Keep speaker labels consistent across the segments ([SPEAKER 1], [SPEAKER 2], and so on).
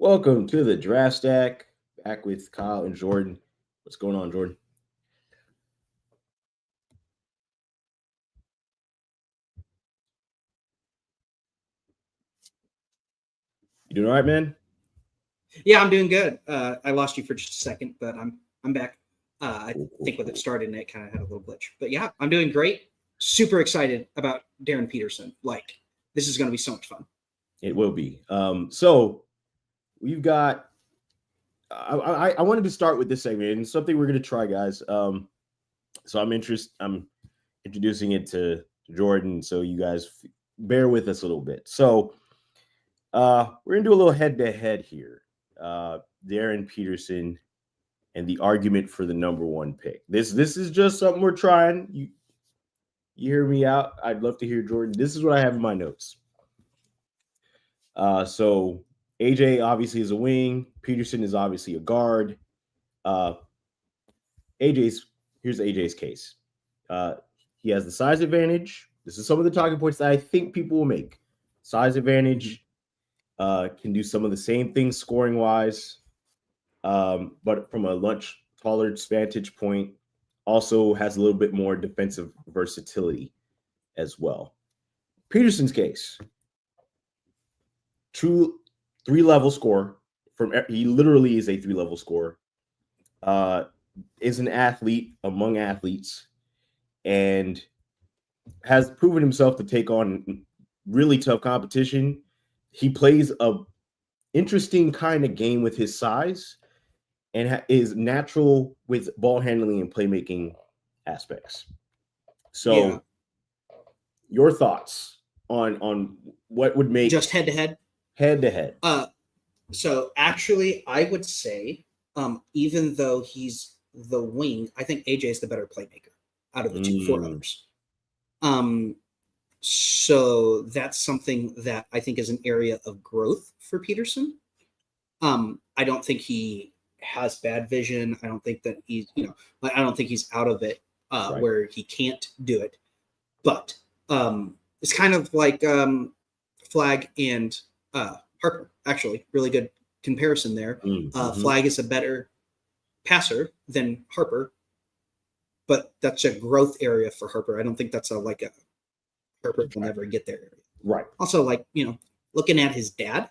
[SPEAKER 1] Welcome to the Draft Stack. Back with Kyle and Jordan. What's going on, Jordan? You doing all right, man?
[SPEAKER 2] Yeah, I'm doing good. I lost you for just a second, but I'm back. I think with it started, it kind of had a little glitch. But yeah, I'm doing great. Super excited about Darryn Peterson. Like, this is going to be so much fun.
[SPEAKER 1] It will be. So we've got. I wanted to start with this segment and something we're going to try, guys. So I'm introducing it to Jordan, so you guys bear with us a little bit. So we're gonna do a little head-to-head here. Darryn Peterson and the argument for the number one pick. This is just something we're trying. You hear me out? I'd love to hear Jordan. This is what I have in my notes. So AJ obviously is a wing. Peterson is obviously a guard. Here's AJ's case. He has the size advantage. This is some of the talking points that I think people will make. Size advantage, can do some of the same things scoring wise, but from a lunch tolerance vantage point, also has a little bit more defensive versatility as well. Peterson's case, true 3-level scorer. He literally is a 3-level scorer. Is an athlete among athletes, and has proven himself to take on really tough competition. He plays a interesting kind of game with his size, and is natural with ball handling and playmaking aspects. So, your thoughts on what would make
[SPEAKER 2] just head to head?
[SPEAKER 1] Head to head.
[SPEAKER 2] So actually, I would say, even though he's the wing, I think AJ is the better playmaker out of the four others. So that's something that I think is an area of growth for Peterson. I don't think he has bad vision. I don't think that he's, I don't think he's out of it right, where he can't do it. But it's kind of like Flag and Harper, actually. Really good comparison there. Flag is a better passer than Harper, but that's a growth area for Harper. I don't think that's a Harper will never get there.
[SPEAKER 1] Right.
[SPEAKER 2] Also, looking at his dad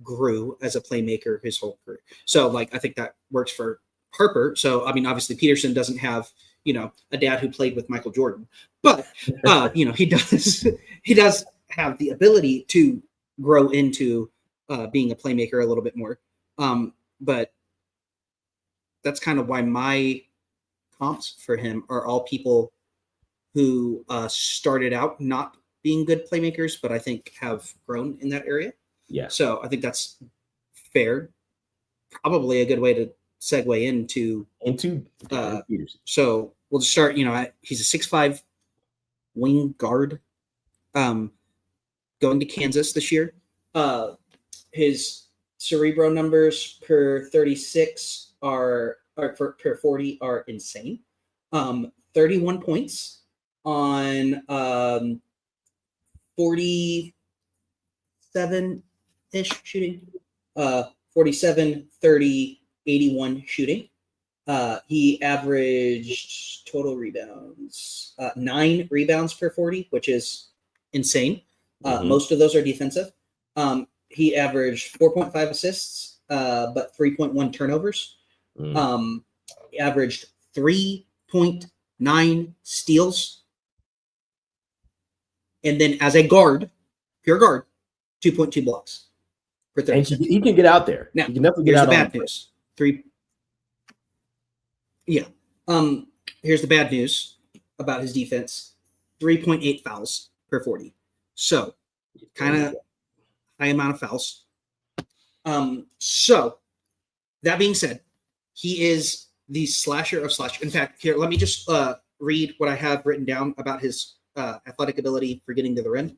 [SPEAKER 2] grew as a playmaker his whole career. So, I think that works for Harper. So, obviously Peterson doesn't have, a dad who played with Michael Jordan, but, he does have the ability to grow into being a playmaker a little bit more. But that's kind of why my comps for him are all people who started out not being good playmakers, but I think have grown in that area.
[SPEAKER 1] Yeah.
[SPEAKER 2] So I think that's fair. Probably a good way to segue into so we'll just start. He's a 6'5" wing guard, going to Kansas this year. His Cerebro numbers per 36 per 40 are insane. 31 points on 47-ish shooting, 47, 30, 81 shooting. He averaged total rebounds, 9 rebounds per 40, which is insane. Most of those are defensive. He averaged 4.5 assists, but 3.1 turnovers. He averaged 3.9 steals. And then as a guard, pure guard, 2.2 blocks per 36.
[SPEAKER 1] And he can get out there.
[SPEAKER 2] Now,
[SPEAKER 1] he can definitely get out.
[SPEAKER 2] Here's the bad news. Here's the bad news about his defense. 3.8 fouls per 40. So, kind of high amount of fouls. So, that being said, he is the slasher of slash. In fact, here, let me just read what I have written down about his athletic ability for getting to the rim.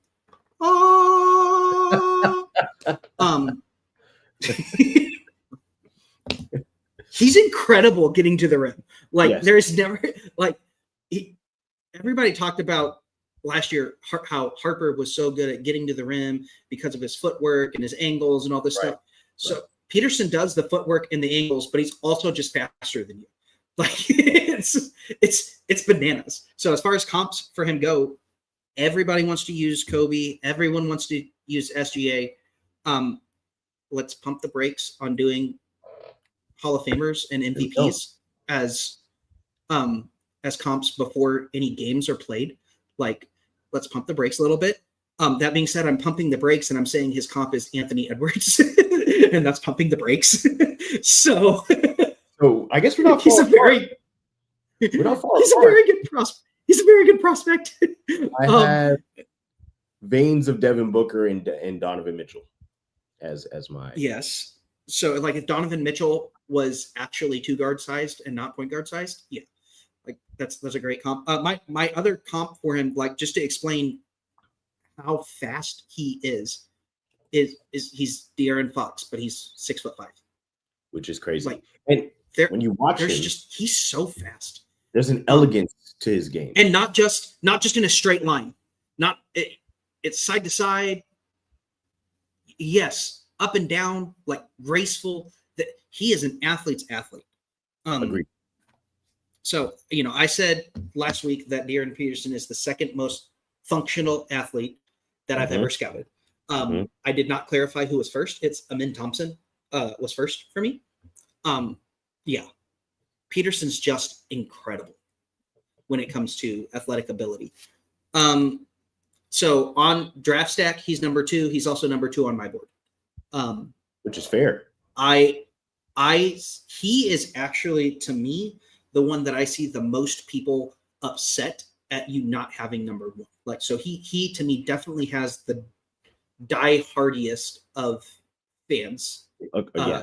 [SPEAKER 2] He's incredible getting to the rim. Yes. There's never everybody talked about last year how Harper was so good at getting to the rim because of his footwork and his angles and all this
[SPEAKER 1] Right.
[SPEAKER 2] stuff. So Peterson does the footwork and the angles, but he's also just faster than you. Like it's bananas. So as far as comps for him go, everybody wants to use Kobe. Everyone wants to use SGA. Let's pump the brakes on doing Hall of Famers and MVPs as comps before any games are played. Like, let's pump the brakes a little bit. That being said, I'm pumping the brakes and I'm saying his comp is Anthony Edwards, and that's pumping the brakes. So
[SPEAKER 1] I guess we're not.
[SPEAKER 2] He's a very good prospect. He's a very good prospect.
[SPEAKER 1] I have veins of Devin Booker and Donovan Mitchell as my.
[SPEAKER 2] Yes. So like if Donovan Mitchell was actually 2-guard sized and not point guard sized, yeah, like that's a great comp. My other comp for him, like just to explain how fast he is he's De'Aaron Fox, but he's 6'5",
[SPEAKER 1] which is crazy.
[SPEAKER 2] Like,
[SPEAKER 1] and when you watch him,
[SPEAKER 2] he's so fast.
[SPEAKER 1] There's an elegance to his game,
[SPEAKER 2] and not just in a straight line. It's side to side. Yes, up and down, like graceful. That he is an athlete's athlete.
[SPEAKER 1] Agreed.
[SPEAKER 2] So I said last week that Darryn Peterson is the second most functional athlete that I've ever scouted. I did not clarify who was first. It's Amin Thompson was first for me. Yeah, Peterson's just incredible when it comes to athletic ability. So on Draft Stack, he's number 2. He's also number 2 on my board.
[SPEAKER 1] Which is fair.
[SPEAKER 2] He is actually, to me, the one that I see the most people upset at you not having number 1. Like, so he to me definitely has the die-hardiest of fans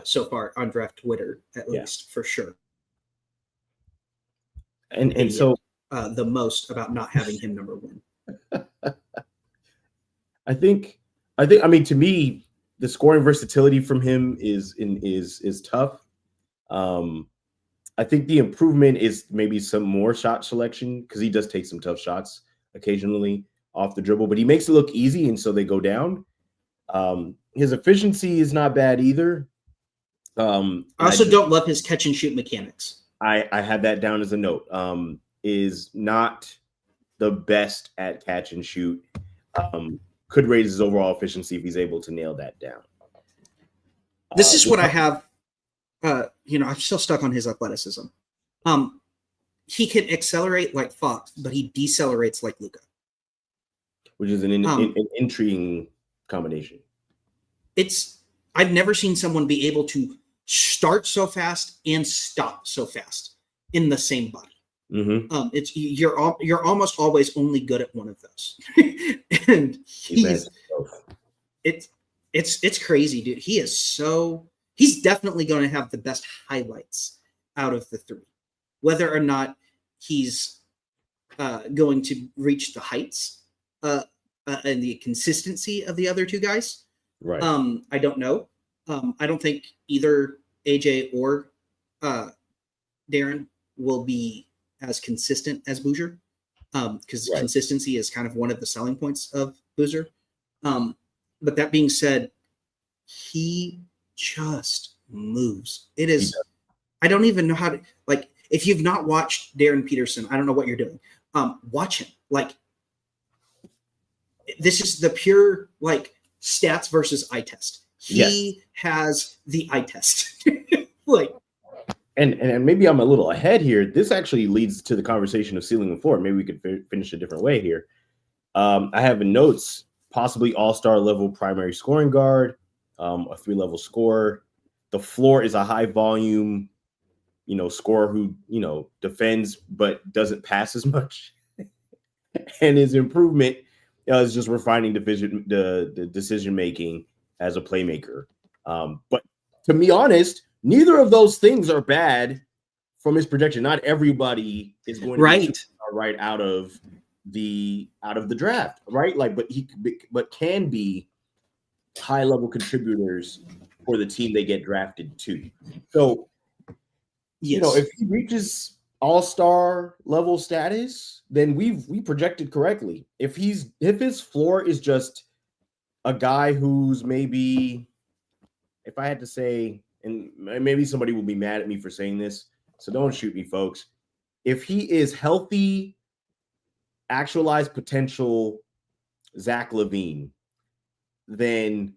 [SPEAKER 2] so far on draft Twitter, at least, for sure.
[SPEAKER 1] And so
[SPEAKER 2] the most about not having him number 1.
[SPEAKER 1] I mean, to me, the scoring versatility from him is tough. I think the improvement is maybe some more shot selection, because he does take some tough shots occasionally off the dribble, but he makes it look easy, and so they go down. His efficiency is not bad either.
[SPEAKER 2] I also don't love his catch and shoot mechanics.
[SPEAKER 1] I had that down as a note. Is not the best at catch and shoot. Could raise his overall efficiency if he's able to nail that down.
[SPEAKER 2] This is what I have. I'm still stuck on his athleticism. He can accelerate like Fox, but he decelerates like Luka,
[SPEAKER 1] which is an intriguing combination.
[SPEAKER 2] I've never seen someone be able to start so fast and stop so fast in the same body. You're almost always only good at one of those, and it's crazy, dude. He's definitely going to have the best highlights out of the 3. Whether or not he's going to reach the heights and the consistency of the other 2 guys,
[SPEAKER 1] right?
[SPEAKER 2] I don't know. I don't think either AJ or Darren will be as consistent as Boozer, because consistency is kind of one of the selling points of Boozer. But that being said, he just moves. It is. I don't even know how to, like, if you've not watched Darryn Peterson, I don't know what you're doing. Watch him. Like, this is the pure, like, stats versus eye test. He has the eye test. Like,
[SPEAKER 1] and maybe I'm a little ahead here. This actually leads to the conversation of ceiling and floor. Maybe we could finish a different way here. I have in notes possibly all-star level primary scoring guard, a 3-level scorer. The floor is a high volume, scorer who, defends but doesn't pass as much. And his improvement is just refining the decision making as a playmaker. But to be honest, neither of those things are bad from his projection. Not everybody is going to be right out of the draft, right? Like, but can be high level contributors for the team they get drafted to. So, if he reaches all-star level status, then we projected correctly. If his floor is just a guy who's maybe, if I had to say, and maybe somebody will be mad at me for saying this, so don't shoot me, folks. If he is healthy, actualized potential Zach LaVine, then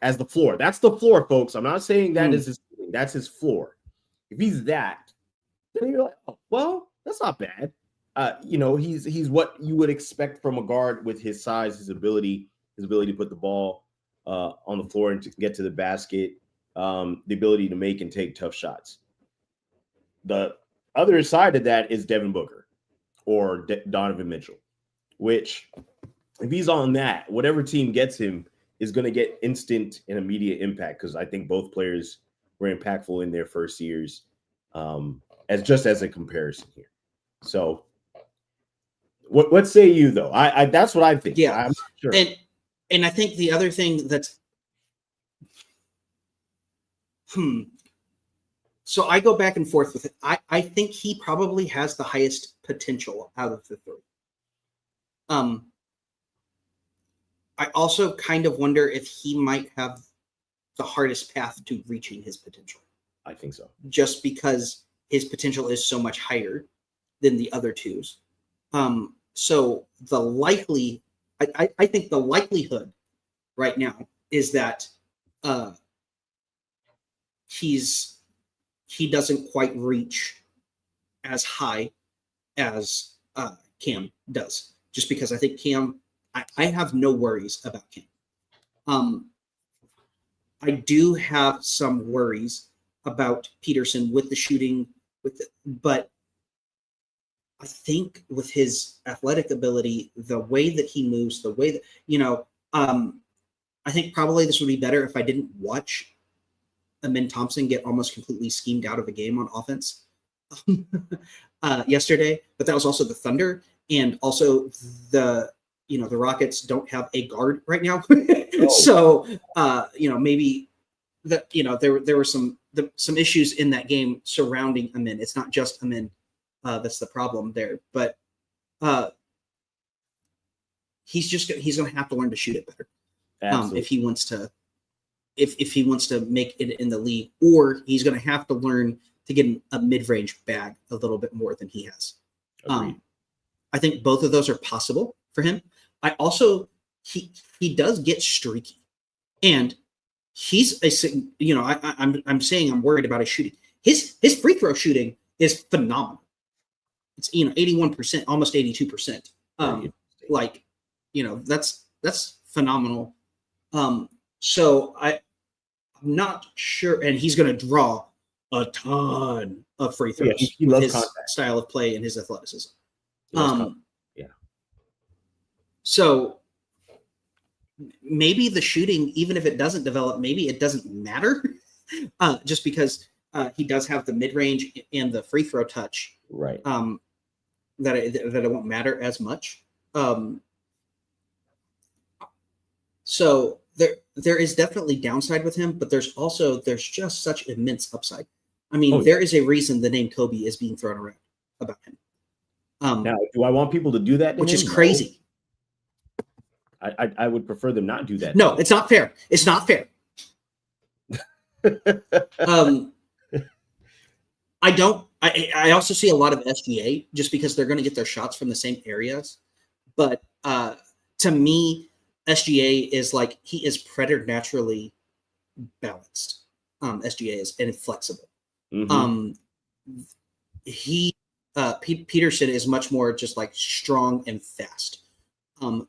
[SPEAKER 1] as the floor, that's the floor, folks. I'm not saying that is that's his floor. If he's that, then you're like, oh, well, that's not bad. He's what you would expect from a guard with his size, his ability to put the ball on the floor and to get to the basket, the ability to make and take tough shots. The other side of that is Devin Booker or Donovan Mitchell, which if he's on that, whatever team gets him is going to get instant and immediate impact, because I think both players were impactful in their first years, as a comparison here. So what say you, though? I that's what I think.
[SPEAKER 2] Yeah.
[SPEAKER 1] I'm not sure.
[SPEAKER 2] And I think the other thing that's so I go back and forth with it. I think he probably has the highest potential out of the three. I also kind of wonder if he might have the hardest path to reaching his potential.
[SPEAKER 1] I think so.
[SPEAKER 2] Just because his potential is so much higher than the other twos. So I think the likelihood right now is that he doesn't quite reach as high as Cam does, just because I think Cam, I have no worries about Cam. I do have some worries about Peterson with the shooting, but I think with his athletic ability, the way that he moves, the way that, I think probably this would be better if I didn't watch Amin Thompson get almost completely schemed out of a game on offense yesterday. But that was also the Thunder, and also the Rockets don't have a guard right now. So, maybe that, there were some issues in that game surrounding Amin. It's not just Amin that's the problem there, but he's going to have to learn to shoot it better if he wants to make it in the league, or he's going to have to learn to get a mid-range bag a little bit more than he has. I think both of those are possible for him. I also he does get streaky, and he's I'm saying I'm worried about his shooting. His free throw shooting is phenomenal. It's 81%, almost 82%. That's phenomenal. So I'm not sure, and he's going to draw a ton of free throws.
[SPEAKER 1] Yeah, he loves
[SPEAKER 2] his
[SPEAKER 1] contact.
[SPEAKER 2] Style of play and his athleticism.
[SPEAKER 1] Yeah.
[SPEAKER 2] So maybe the shooting, even if it doesn't develop, maybe it doesn't matter, just because he does have the mid range and the free throw touch.
[SPEAKER 1] Right.
[SPEAKER 2] That it won't matter as much. So there is definitely downside with him, but there's just such immense upside. I mean, there is a reason the name Kobe is being thrown around about him.
[SPEAKER 1] Now, do I want people to do that?
[SPEAKER 2] Which is crazy.
[SPEAKER 1] I would prefer them not do that.
[SPEAKER 2] No, it's not fair. It's not fair. I also see a lot of SGA just because they're going to get their shots from the same areas. But to me, SGA is like, he is preternaturally balanced. SGA is, and flexible.
[SPEAKER 1] Mm-hmm.
[SPEAKER 2] Peterson is much more just like strong and fast.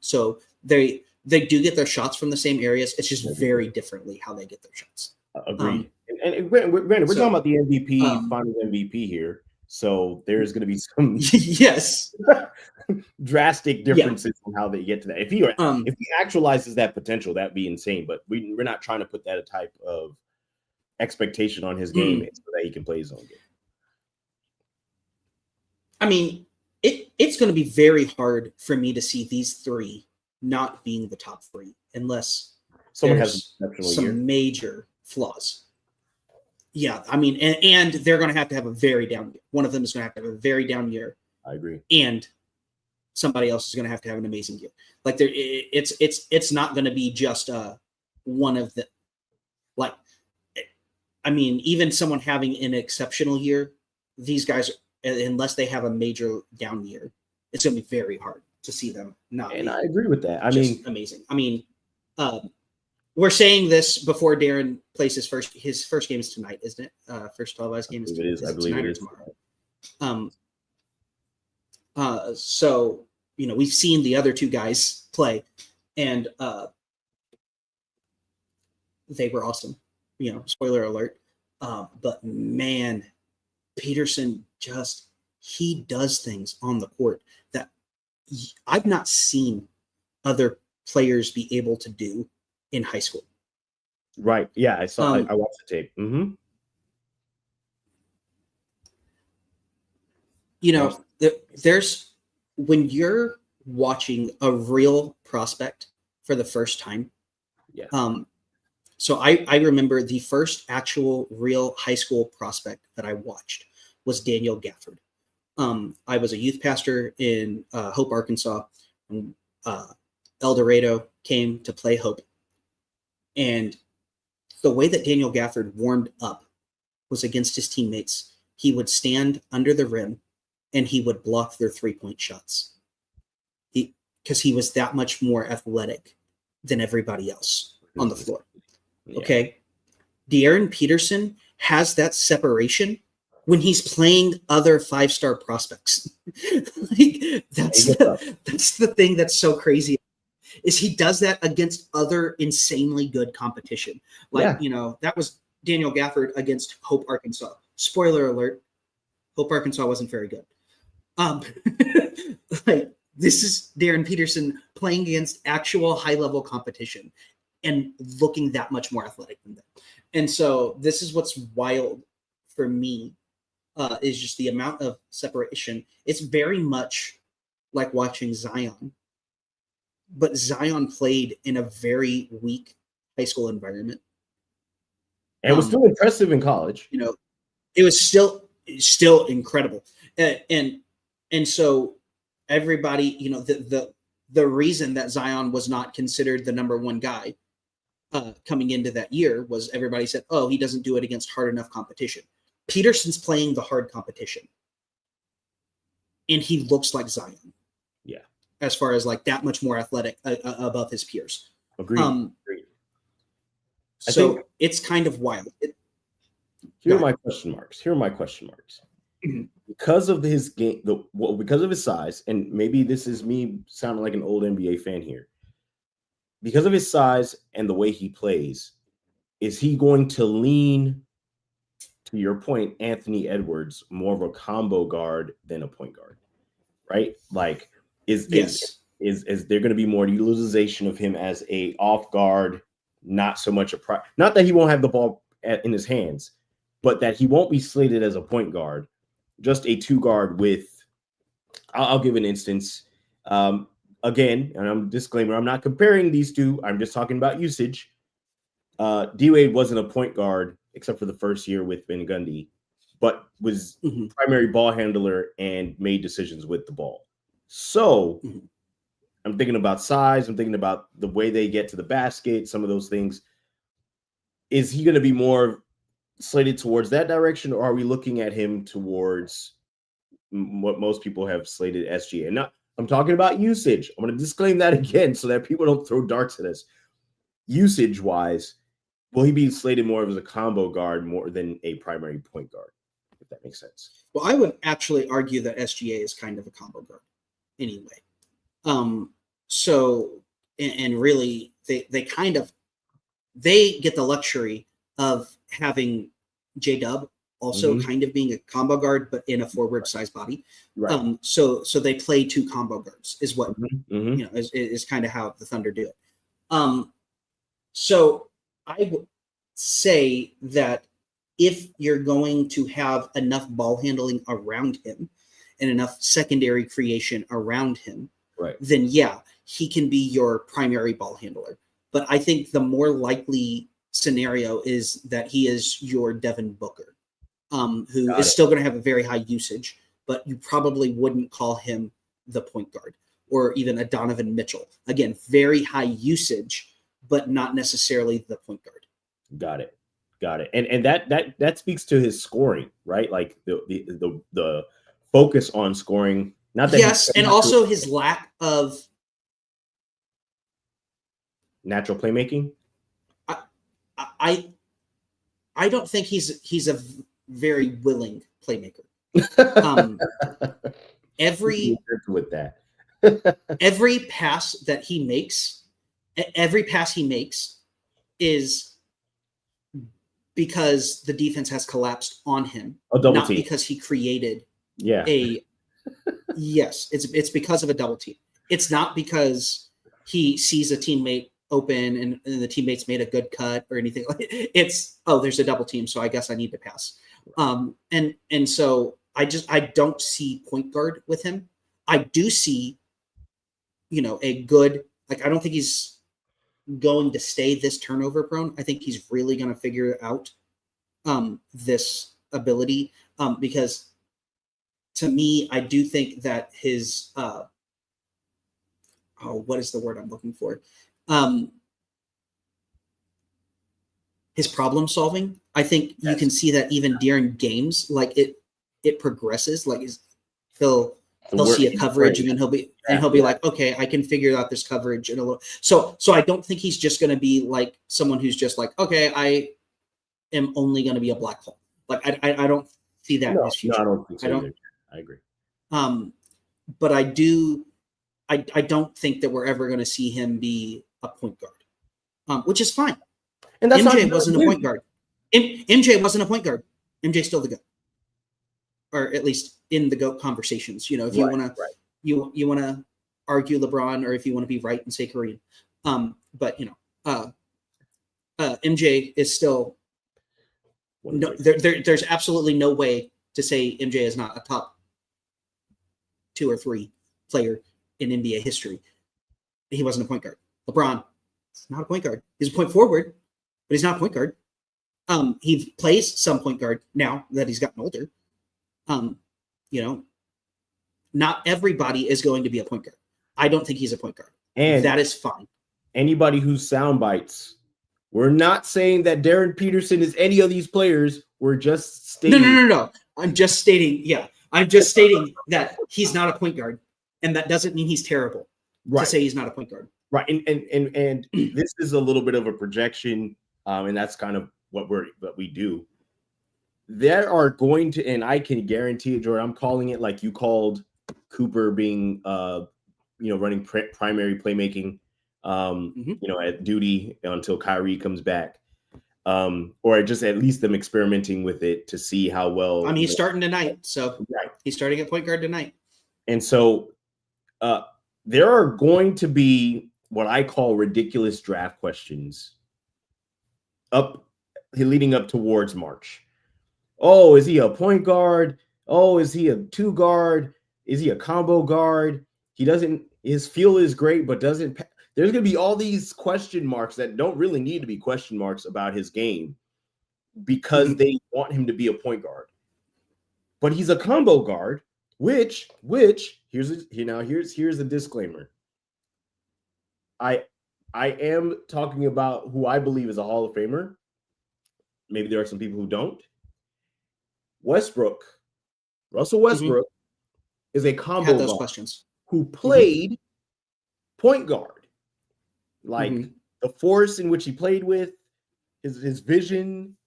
[SPEAKER 2] So they do get their shots from the same areas. It's just very differently how they get their shots.
[SPEAKER 1] Agreed. And granted, we're talking about the MVP, final MVP here. So there's going to be some
[SPEAKER 2] yes
[SPEAKER 1] drastic differences in how they get to that. If he actualizes that potential, that'd be insane. But we're not trying to put that type of expectation on his game so that he can play his own game.
[SPEAKER 2] I mean, it's going to be very hard for me to see these three not being the top three unless
[SPEAKER 1] someone has some
[SPEAKER 2] major flaws. Yeah, I mean, and they're going to have a very down year. One of them is going to have a very down year.
[SPEAKER 1] I agree.
[SPEAKER 2] And somebody else is going to have an amazing year. Like it's not going to be just one of the, like, I mean, even someone having an exceptional year, these guys, unless they have a major down year, it's going to be very hard to see them not.
[SPEAKER 1] And I agree with that. I mean,
[SPEAKER 2] amazing. I mean, we're saying this before Darryn plays his first game is tonight, isn't it? First televised game is tonight.
[SPEAKER 1] I believe it is
[SPEAKER 2] tomorrow. So, you know, we've seen the other two guys play, and they were awesome. You know, spoiler alert. But man, Peterson he does things on the court that I've not seen other players be able to do in high school.
[SPEAKER 1] Right. Yeah, I saw. I watched the tape. Mm-hmm.
[SPEAKER 2] You know, there's when you're watching a real prospect for the first time.
[SPEAKER 1] Yeah.
[SPEAKER 2] So I remember the first actual real high school prospect that I watched was Daniel Gafford. I was a youth pastor in Hope, Arkansas, when El Dorado came to play Hope. And the way that Daniel Gafford warmed up was against his teammates. He would stand under the rim and he would block their 3-point shots. Because he was that much more athletic than everybody else on the floor. Yeah. Okay. Darryn Peterson has that separation when he's playing other 5-star prospects. Like, that's the thing that's so crazy, is he does that against other insanely good competition. Like, you know, that was Daniel Gafford against Hope, Arkansas. Spoiler alert, Hope, Arkansas wasn't very good. Like, this is Darryn Peterson playing against actual high-level competition and looking that much more athletic than them. And so this is what's wild for me, is just the amount of separation. It's very much like watching Zion. But Zion played in a very weak high school environment.
[SPEAKER 1] And was still impressive in college.
[SPEAKER 2] You know, it was still incredible. And so everybody, you know, the reason that Zion was not considered the number one guy coming into that year was everybody said, oh, he doesn't do it against hard enough competition. Peterson's playing the hard competition. And he looks like Zion.
[SPEAKER 1] Yeah.
[SPEAKER 2] As far as like that much more athletic above his peers.
[SPEAKER 1] Agreed. Agreed.
[SPEAKER 2] So it's kind of wild.
[SPEAKER 1] Here are my question marks. Mm-hmm. Because of his game, because of his size, and maybe this is me sounding like an old NBA fan here. Because of his size and the way he plays, is he going to lean, to your point, Anthony Edwards, more of a combo guard than a point guard? Right? Like, is there going to be more utilization of him as a off guard, not so much not that he won't have the ball in his hands, but that he won't be slated as a point guard, just a 2 guard with, I'll give an instance. Again, and I'm disclaimer, I'm not comparing these two. I'm just talking about usage. D-Wade wasn't a point guard except for the first year with Van Gundy, but was primary ball handler and made decisions with the ball. So I'm thinking about size. I'm thinking about the way they get to the basket, some of those things. Is he going to be more slated towards that direction, or are we looking at him towards what most people have slated SGA? And I'm talking about usage. I'm going to disclaim that again so that people don't throw darts at us. Usage-wise, will he be slated more as a combo guard more than a primary point guard, if that makes sense?
[SPEAKER 2] Well, I would actually argue that SGA is kind of a combo guard anyway. So, and really, they get the luxury of having J-Dub also kind of being a combo guard, but in a forward size body. Right. So they play 2 combo guards is what, you know, is kind of how the Thunder do it. So I would say that if you're going to have enough ball handling around him and enough secondary creation around him, then yeah, he can be your primary ball handler. But I think the more likely scenario is that he is your Devin Booker, who
[SPEAKER 1] Got
[SPEAKER 2] is
[SPEAKER 1] it.
[SPEAKER 2] still going to have a very high usage, but you probably wouldn't call him the point guard, or even a Donovan Mitchell. Again, very high usage, but not necessarily the point guard.
[SPEAKER 1] Got it. And that speaks to his scoring, right? Like the focus on scoring. Not that
[SPEAKER 2] Yes, and also his lack of
[SPEAKER 1] natural playmaking.
[SPEAKER 2] I don't think he's a very willing playmaker. Every
[SPEAKER 1] with that.
[SPEAKER 2] every pass he makes is because the defense has collapsed on him, not
[SPEAKER 1] team.
[SPEAKER 2] because he created
[SPEAKER 1] Yeah.
[SPEAKER 2] Yes, it's because of a double team. It's not because he sees a teammate open and the teammates made a good cut or anything. It's, oh, there's a double team, so I guess I need to pass. And so I don't see point guard with him. I do see, a good, like, I don't think he's going to stay this turnover prone. I think he's really going to figure out this ability because to me, I do think that his what is the word I'm looking for? His problem solving. I think you can see that even during games, like it progresses. Like he'll see a coverage and then he'll be like, okay, I can figure out this coverage in a little. So I don't think he's just going to be like someone who's just like, okay, I am only going to be a black hole. Like I don't see that in his future.
[SPEAKER 1] No, I don't think so either. I agree.
[SPEAKER 2] But I don't think that we're ever going to see him be a point guard, which is fine.
[SPEAKER 1] And that's
[SPEAKER 2] MJ wasn't a point guard. MJ wasn't a point guard. MJ's still the GOAT, or at least in the GOAT conversations. If you want to, you want to argue LeBron, or if you want to be right and say Kareem. But MJ is still no. There's absolutely no way to say MJ is not a top 2 or 3 player in NBA history. He wasn't a point guard. LeBron is not a point guard. He's a point forward, but he's not a point guard. He plays some point guard now that he's gotten older. Not everybody is going to be a point guard. I don't think he's a point guard. And that is fine.
[SPEAKER 1] Anybody who's sound bites, we're not saying that Darryn Peterson is any of these players. We're just stating.
[SPEAKER 2] No. I'm just stating, I'm just stating that he's not a point guard, and that doesn't mean he's terrible to say he's not a point guard.
[SPEAKER 1] Right. And this is a little bit of a projection, and that's kind of what we do. There are going to, and I can guarantee it, Jordan, I'm calling it like you called Cooper being, running primary playmaking, at duty until Kyrie comes back. Or just at least them experimenting with it to see how well.
[SPEAKER 2] I mean, he's starting tonight, so he's starting at point guard tonight.
[SPEAKER 1] And so there are going to be what I call ridiculous draft questions leading up towards March. Oh, is he a point guard? Oh, is he a 2 guard? Is he a combo guard? His feel is great, but doesn't. There's going to be all these question marks that don't really need to be question marks about his game because they want him to be a point guard. But he's a combo guard, which here's a disclaimer. I am talking about who I believe is a Hall of Famer. Maybe there are some people who don't. Russell Westbrook is a combo guard
[SPEAKER 2] questions.
[SPEAKER 1] Who played point guard. Like the force in which he played with, his vision,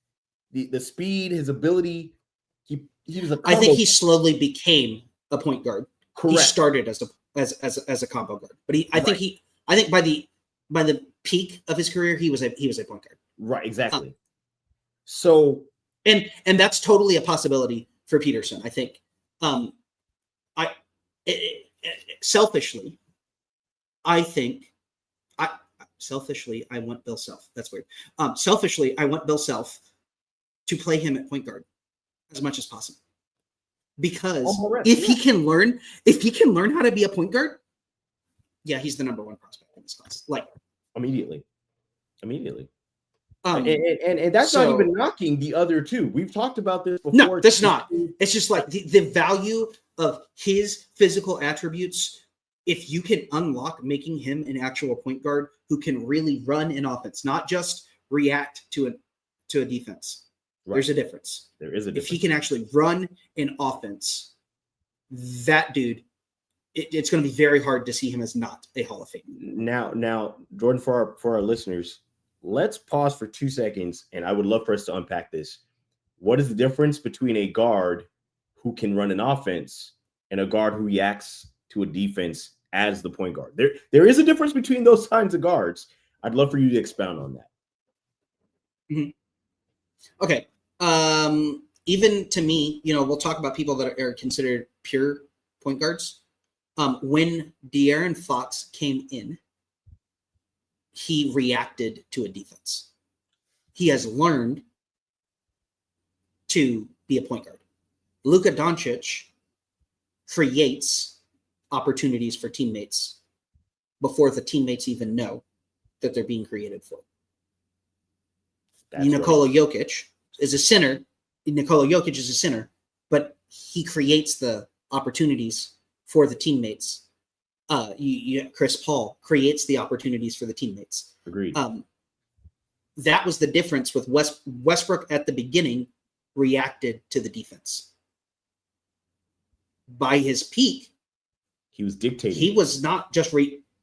[SPEAKER 1] the speed, his ability. He was a combo.
[SPEAKER 2] I think he slowly became a point guard.
[SPEAKER 1] Correct.
[SPEAKER 2] He started as a combo guard, but I think by the peak of his career, he was a point guard.
[SPEAKER 1] Right, exactly. So
[SPEAKER 2] and that's totally a possibility for Peterson. I think. Selfishly, I want Bill Self. That's weird. Selfishly, I want Bill Self to play him at point guard as much as possible, because if he can learn how to be a point guard, he's the number 1 prospect in this class. Like
[SPEAKER 1] immediately. And that's not even knocking the other two. We've talked about this before.
[SPEAKER 2] No, that's not. It's just like the value of his physical attributes. If you can unlock making him an actual point guard who can really run an offense, not just react to a defense. Right. There's a difference.
[SPEAKER 1] There is a difference.
[SPEAKER 2] If he can actually run an offense, that dude, it's going to be very hard to see him as not a Hall of Fame.
[SPEAKER 1] Now, Jordan, for our listeners, let's pause for 2 seconds, and I would love for us to unpack this. What is the difference between a guard who can run an offense and a guard who reacts to a defense as the point guard? There is a difference between those kinds of guards. I'd love for you to expound on that.
[SPEAKER 2] Mm-hmm. Okay. Even to me, we'll talk about people that are considered pure point guards. When De'Aaron Fox came in, he reacted to a defense. He has learned to be a point guard. Luka Doncic creates opportunities for teammates before the teammates even know that they're being created for. Nikola Jokic is a center. Nikola Jokic is a center, but he creates the opportunities for the teammates. Chris Paul creates the opportunities for the teammates.
[SPEAKER 1] Agreed.
[SPEAKER 2] That was the difference with Westbrook at the beginning reacted to the defense. By his peak,
[SPEAKER 1] he was dictating.
[SPEAKER 2] He was not just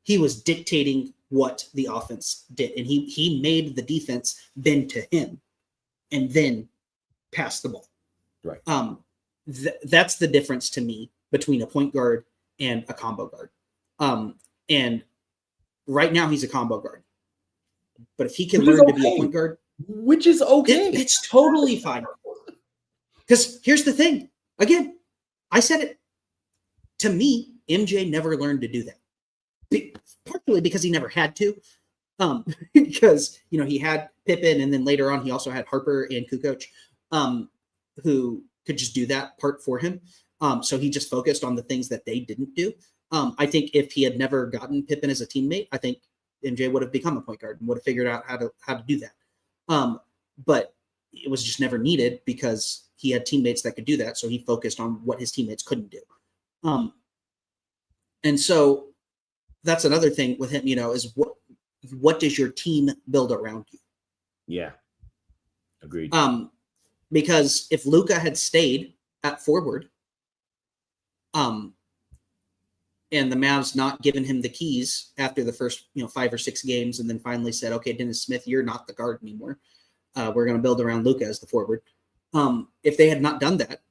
[SPEAKER 2] he was dictating what the offense did, and he made the defense bend to him, and then pass the ball.
[SPEAKER 1] Right.
[SPEAKER 2] That's the difference to me between a point guard and a combo guard. And right now he's a combo guard, but if he can learn to be a point guard,
[SPEAKER 1] which is okay,
[SPEAKER 2] it's totally fine. Because here's the thing. Again, I said it. To me, MJ never learned to do that. Partially because he never had to. Because he had Pippen, and then later on he also had Harper and Kukoc, who could just do that part for him. So he just focused on the things that they didn't do. I think if he had never gotten Pippen as a teammate, I think MJ would have become a point guard and would have figured out how to do that. But it was just never needed because he had teammates that could do that. So he focused on what his teammates couldn't do. And so that's another thing with him, is what does your team build around you?
[SPEAKER 1] Yeah. Agreed.
[SPEAKER 2] Because if Luka had stayed at forward, and the Mavs not given him the keys after the first 5 or 6 games, and then finally said, okay, Dennis Smith, you're not the guard anymore. We're going to build around Luka as the forward. If they had not done that,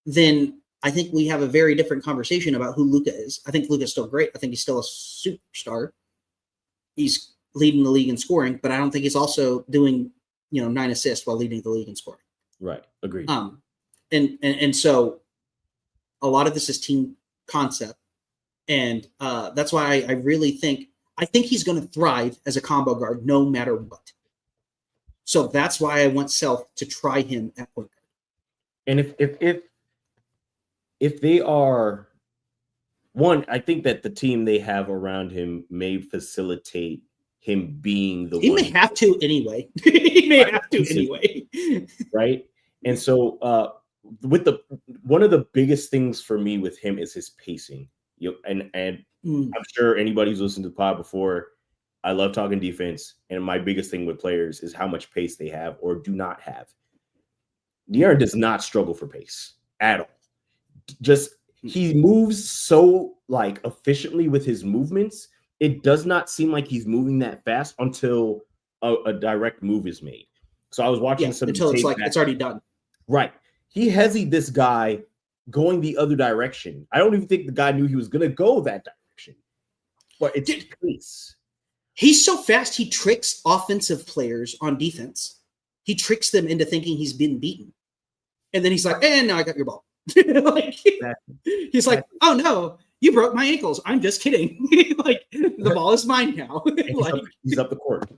[SPEAKER 2] then I think we have a very different conversation about who Luka is. I think Luka's still great. I think he's still a superstar. He's leading the league in scoring, but I don't think he's also doing 9 assists while leading the league in scoring.
[SPEAKER 1] Right. Agreed.
[SPEAKER 2] And so a lot of this is team concept. And that's why I really think he's going to thrive as a combo guard no matter what. So that's why I want Self to try him at point guard.
[SPEAKER 1] And if they are one, I think that the team they have around him may facilitate him being the
[SPEAKER 2] he
[SPEAKER 1] one.
[SPEAKER 2] May have to anyway. He may have to anyway.
[SPEAKER 1] Right. And so one of the biggest things for me with him is his pacing. And I'm sure anybody who's listened to the pod before, I love talking defense. And my biggest thing with players is how much pace they have or do not have. De'Aaron does not struggle for pace at all. Just he moves so efficiently with his movements. It does not seem like he's moving that fast until a direct move is made. So I was watching some
[SPEAKER 2] until it's it's already done.
[SPEAKER 1] Right. He hesied this guy going the other direction. I don't even think the guy knew he was going to go that direction. But it's pace.
[SPEAKER 2] He's so fast, he tricks offensive players on defense. He tricks them into thinking he's been beaten. And then he's like, and now I got your ball. He's like, oh no, you broke my ankles. I'm just kidding. The ball is mine now.
[SPEAKER 1] He's up the court.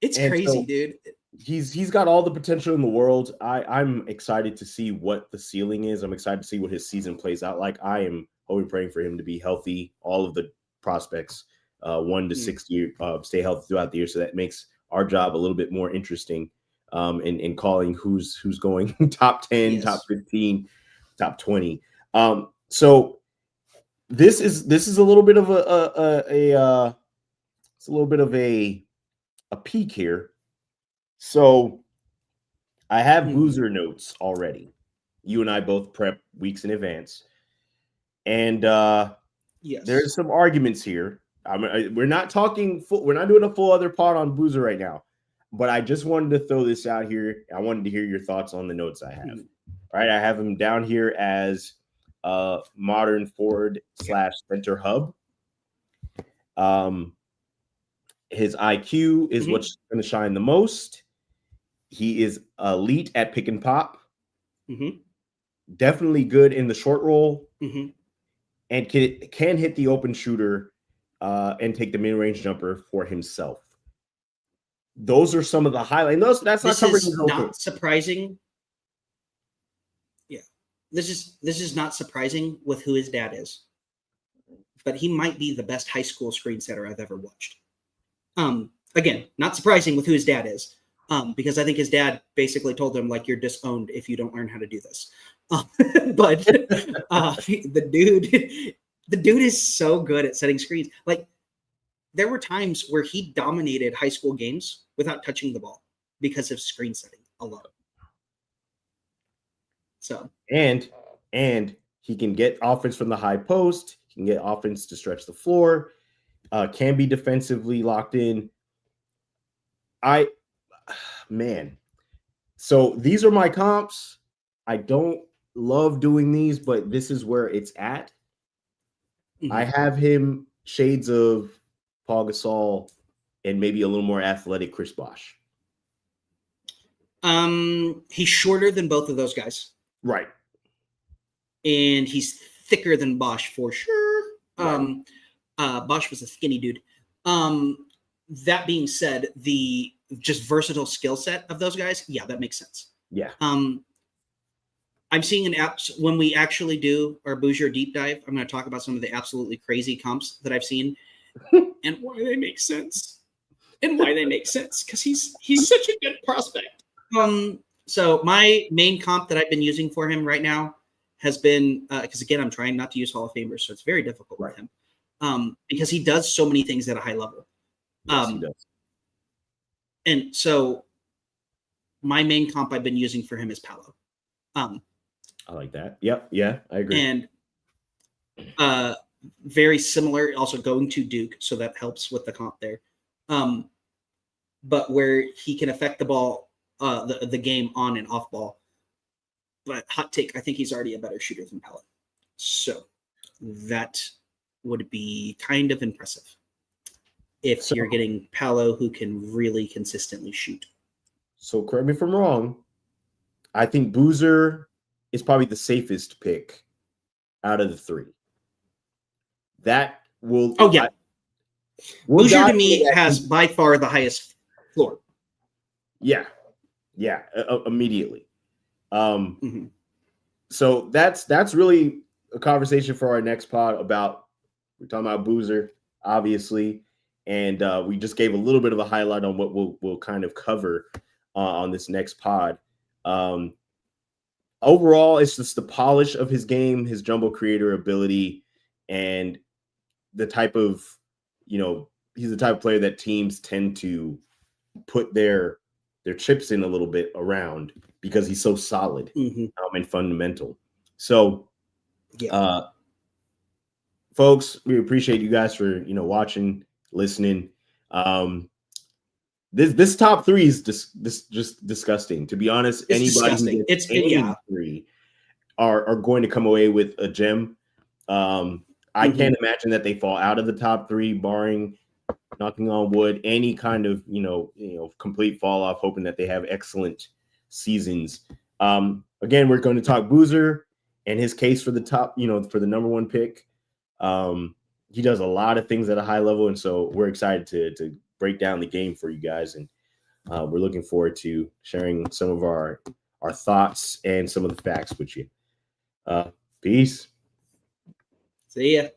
[SPEAKER 2] It's crazy, dude.
[SPEAKER 1] He's got all the potential in the world. I'm excited to see what the ceiling is. I'm excited to see what his season plays out like. I am hoping, praying for him to be healthy, all of the prospects. 1 to 6 years, stay healthy throughout the year. So that makes our job a little bit more interesting in calling who's going top 10,
[SPEAKER 2] Yes.
[SPEAKER 1] top 15, top 20. So this is a little bit of it's a little bit of a peek here. So I have Boozer notes already. You and I both prep weeks in advance. And
[SPEAKER 2] yes,
[SPEAKER 1] there's some arguments here. We're not talking full, we're not doing a full other pod on Boozer right now. But I just wanted to throw this out here. I wanted to hear your thoughts on the notes I have. All right, I have him down here as modern forward / center hub. His IQ is what's going to shine the most. He is elite at pick and pop. Definitely good in the short roll. And can hit the open shooter and take the mid-range jumper for himself. Those are some of the highlights. That's not covering his
[SPEAKER 2] not surprising. Yeah, this is not surprising with who his dad is, but he might be the best high school screen setter I've ever watched. Again, not surprising with who his dad is, because I think his dad basically told him, like, you're disowned if you don't learn how to do this. But the dude is so good at setting screens. Like, there were times where he dominated high school games without touching the ball because of screen setting alone. So
[SPEAKER 1] and he can get offense from the high post. He can get offense to stretch the floor. Can be defensively locked in. So these are my comps. I don't love doing these, but this is where it's at. I have him shades of Paul Gasol and maybe a little more athletic Chris Bosh.
[SPEAKER 2] He's shorter than both of those guys.
[SPEAKER 1] Right.
[SPEAKER 2] And he's thicker than Bosh for sure. Right. Bosh was a skinny dude. That being said, the just versatile skill set of those guys, yeah, that makes sense.
[SPEAKER 1] Yeah.
[SPEAKER 2] I'm seeing an app when we actually do our Bouger deep dive. I'm going to talk about some of the absolutely crazy comps that I've seen and why they make sense. Because he's such a good prospect. So my main comp that I've been using for him right now has been because again, I'm trying not to use Hall of Famers, so it's very difficult with him. Because he does so many things at a high level.
[SPEAKER 1] Yes, he does.
[SPEAKER 2] And so my main comp I've been using for him is Paolo.
[SPEAKER 1] I like that. Yep. Yeah, I agree.
[SPEAKER 2] And very similar, also going to Duke, so that helps with the comp there. But where he can affect the ball, the game on and off ball. But hot take, I think he's already a better shooter than Paolo. So that would be kind of impressive if you're getting Paolo who can really consistently shoot.
[SPEAKER 1] So correct me if I'm wrong. I think Boozer is probably the safest pick out of the three. That will.
[SPEAKER 2] Oh, yeah. Boozer to me has by far the highest floor.
[SPEAKER 1] Yeah. Yeah. Immediately. So that's really a conversation for our next pod about, we're talking about Boozer, obviously. And we just gave a little bit of a highlight on what we'll kind of cover on this next pod. Overall, it's just the polish of his game, his jumbo creator ability, and the type of, he's the type of player that teams tend to put their chips in a little bit around because he's so solid and fundamental. So, folks, we appreciate you guys for, watching, listening. This top three is just disgusting. To be honest, anybody three are going to come away with a gem. I can't imagine that they fall out of the top three, barring, knocking on wood, any kind of complete fall off. Hoping that they have excellent seasons. Again, we're going to talk Boozer and his case for the top, for the number one pick. He does a lot of things at a high level, and so we're excited to break down the game for you guys, and we're looking forward to sharing some of our thoughts and some of the facts with you. Peace.
[SPEAKER 2] See ya.